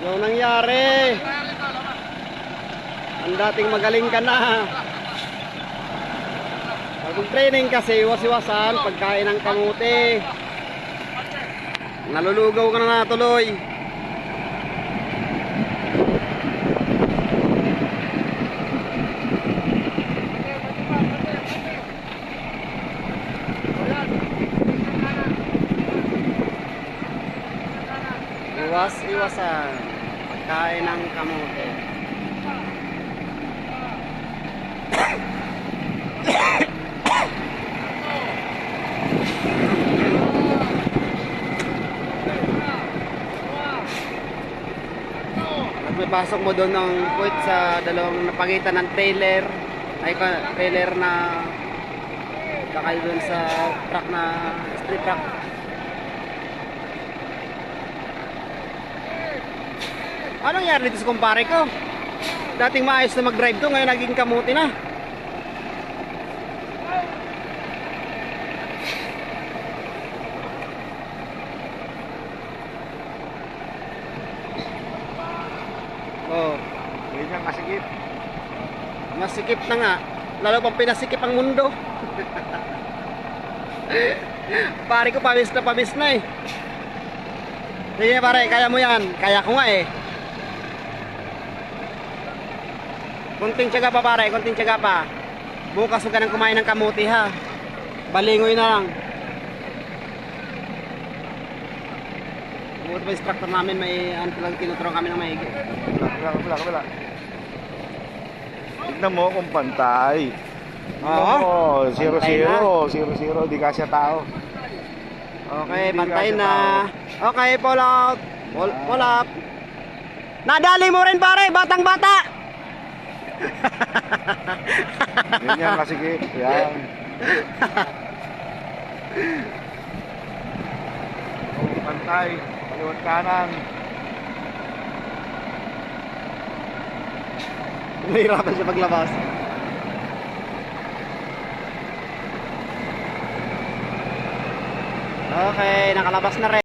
Yung nangyari, ang dating magaling ka na. Pag training kasi, iwas-iwasan, pagkain ng kamuti. Nalulugaw ka na natuloy. Iwas-iwasan, pagkain ng kamuti. Pagpasok mo doon ng puwet sa dalawang napagitan ng trailer, trailer na kakay doon sa truck na street truck. Anong nangyari dito sa kumpare ko? Dating maayos na mag-drive to, ngayon naging kamuti na. Oh, Ganyan kasikip. masikip na nga. Lalo pang pinasikip ang mundo. Pare ko pamis na eh. Sige pare, kaya mo yan. Kaya ko nga eh. Kunting tiyaga pa pare, kunting tiyaga pa. Bukas huwag ka nang kumain ng kamuti ha. Balingoy na lang. Buti ba instructor namin may lang tinuturo kami ng maigi. Kabila. Tignan mo kung pantay. Oo. 0-0, di kasya tao. Okay, Hindi pantay kasya na. tao. Okay, pull out. Pull up. Nadali mo rin pare, batang bata. Ganyan kasikip. Yan. Pantay. Kaliwat kanan. Nahirapan siya paglabas. Okay, nakalabas na rin.